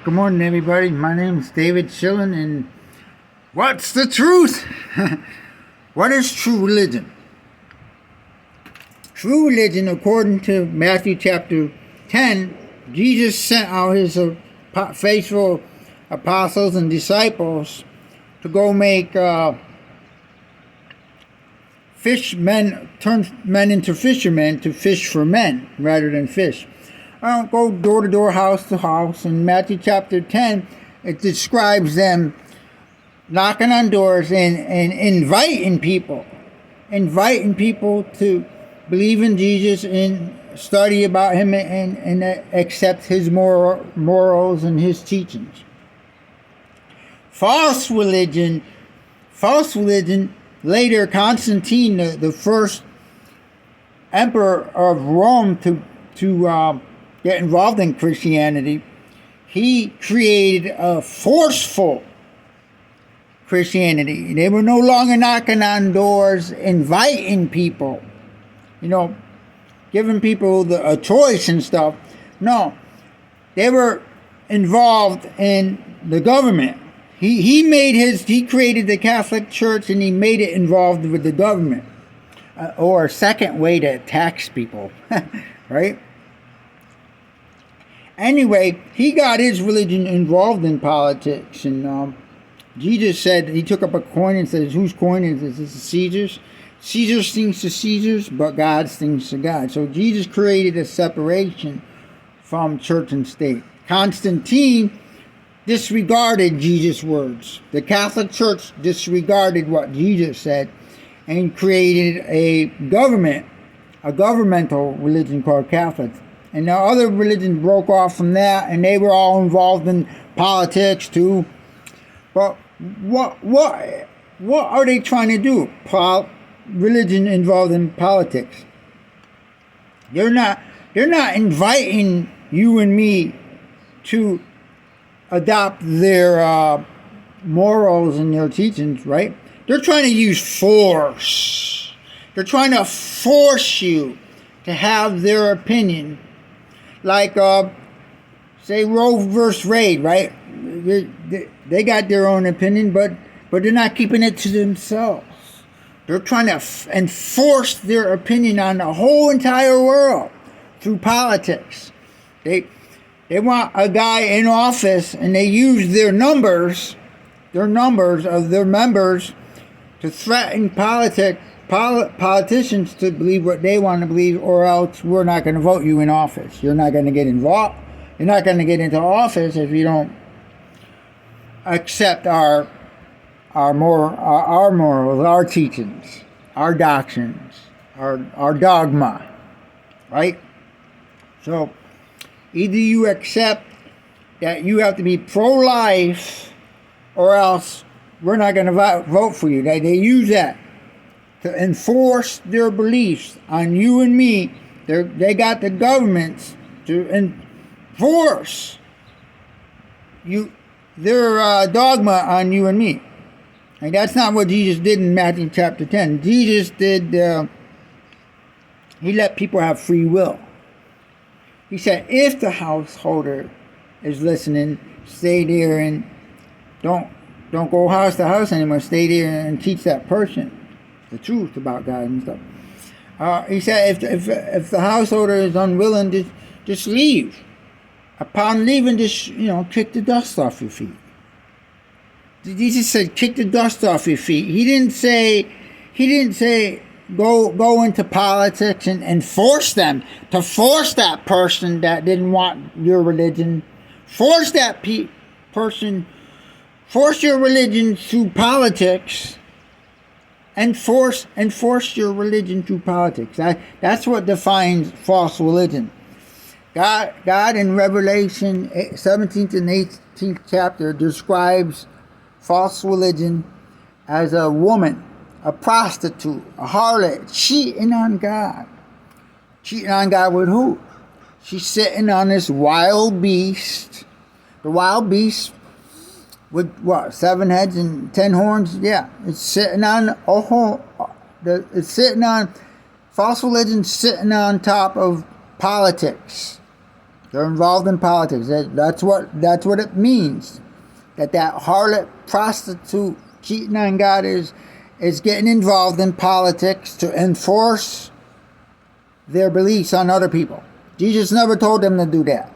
Good morning, everybody. My name is David Schillen, and what's the truth? What is true religion? True religion, according to Matthew chapter 10, Jesus sent out his faithful apostles and disciples to go make turn men into fishermen, to fish for men rather than fish. Go door to door, house to house. In Matthew chapter 10, it describes them knocking on doors and inviting people to believe in Jesus and study about him and accept his morals and his teachings. False religion, later Constantine, the first emperor of Rome to get involved in Christianity, he created a forceful Christianity. They were no longer knocking on doors, inviting people, giving people a choice and stuff. No, they were involved in the government. He created the Catholic Church, and he made it involved with the government, or a second way to tax people, right? Anyway, he got his religion involved in politics, and Jesus said, he took up a coin and says, whose coin is this? This is Caesar's. Caesar's things to Caesar's, but God's things to God. So Jesus created a separation from church and state. Constantine disregarded Jesus' words. The Catholic Church disregarded what Jesus said and created a governmental religion called Catholic. And the other religions broke off from that, and they were all involved in politics too. But what are they trying to do? Religion involved in politics. They're not inviting you and me to adopt their morals and their teachings, right? They're trying to use force. They're trying to force you to have their opinion. Like, say, Roe versus Wade, right? They got their own opinion, but they're not keeping it to themselves. They're trying to enforce their opinion on the whole entire world through politics. They want a guy in office, and they use their numbers of their members to threaten politicians to believe what they want to believe, or else we're not going to vote you in office. You're not going to get involved. You're not going to get into office if you don't accept our morals, our teachings, our doctrines, our dogma, right? So either you accept that you have to be pro-life, or else we're not going to vote for you. They use that to enforce their beliefs on you and me. They got the governments to enforce their dogma on you and me. And that's not what Jesus did in Matthew chapter 10. Jesus did, he let people have free will. He said, if the householder is listening, stay there and don't go house to house anymore. Stay there and teach that person the truth about God and stuff. He said, if the householder is unwilling, just leave. Upon leaving, just kick the dust off your feet. Jesus said, kick the dust off your feet. He didn't say go into politics and force them to force that person that didn't want your religion. Force that person. Force your religion through politics. And force your religion through politics. That's what defines false religion. God in Revelation 17th and 18th chapter describes false religion as a woman, a prostitute, a harlot, cheating on God. Cheating on God with who? She's sitting on this wild beast. The wild beast with what, 7 heads and 10 horns? Yeah, it's sitting on false religion, sitting on top of politics. They're involved in politics. That's what it means. That harlot, prostitute, cheating on God is getting involved in politics to enforce their beliefs on other people. Jesus never told them to do that.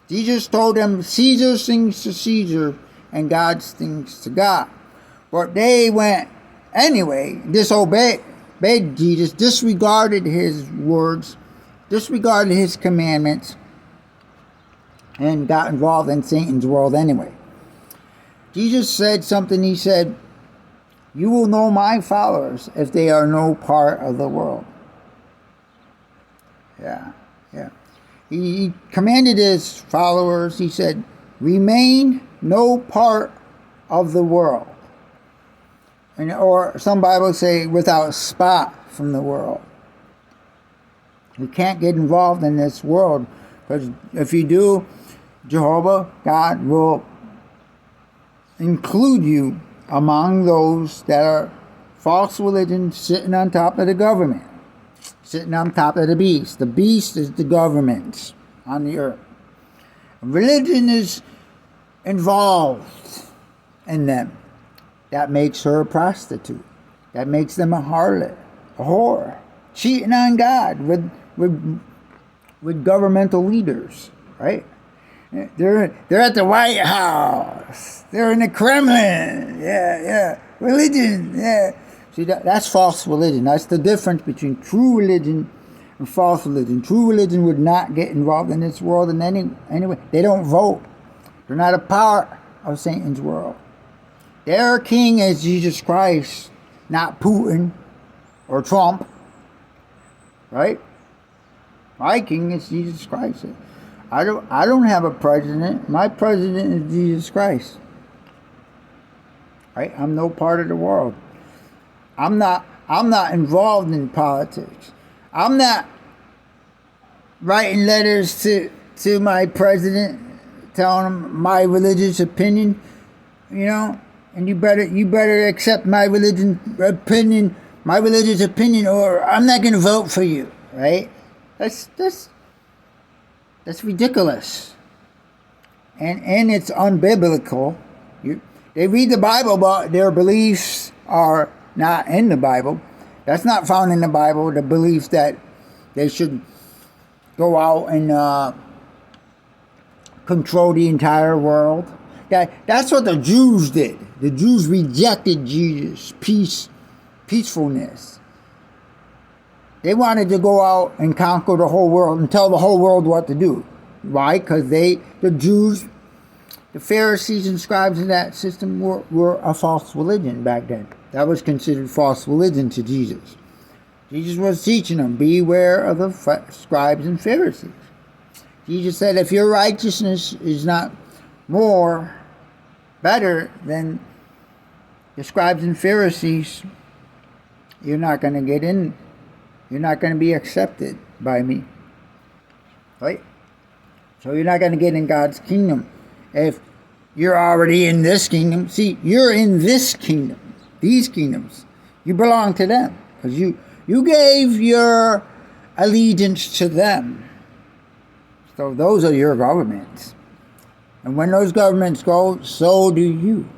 Jesus told them Caesar's things to Caesar and God's things to God. But they went anyway, disobeyed Jesus, disregarded his words, disregarded his commandments, and got involved in Satan's world anyway. Jesus said something. He said, "You will know my followers if they are no part of the world." Yeah. He commanded his followers, he said, "Remain no part of the world." Or some Bibles say, without spot from the world. You can't get involved in this world, because if you do, Jehovah, God, will include you among those that are false religion sitting on top of the government, sitting on top of the beast. The beast is the government on the earth. Religion is involved in them. That makes her a prostitute. That makes them a harlot, a whore, cheating on God with governmental leaders, right? They're at the White House. They're in the Kremlin. Yeah. Religion. Yeah. See, that's false religion. That's the difference between true religion and false religion. True religion would not get involved in this world in any way. They don't vote. They're not a part of Satan's world. Their king is Jesus Christ, not Putin or Trump. Right? My king is Jesus Christ. I don't have a president. My president is Jesus Christ. Right? I'm no part of the world. I'm not involved in politics. I'm not writing letters to my president telling him my religious opinion, and you better accept my religious opinion, or I'm not going to vote for you, right? That's ridiculous. And it's unbiblical. They read the Bible, but their beliefs are not in the Bible. That's not found in the Bible, the belief that they should go out and control the entire world. That's what the Jews did. The Jews rejected Jesus' peacefulness. They wanted to go out and conquer the whole world and tell the whole world what to do. Why? Because the Jews, the Pharisees and scribes in that system were a false religion back then. That was considered false religion to Jesus. Jesus was teaching them, beware of the scribes and Pharisees. Jesus said, if your righteousness is not better than the scribes and Pharisees, you're not going to get in. You're not going to be accepted by me. Right? So you're not going to get in God's kingdom. If you're already in this kingdom, see, you're in this kingdom. These kingdoms. You belong to them. Because you gave your allegiance to them. So those are your governments. And when those governments go, so do you.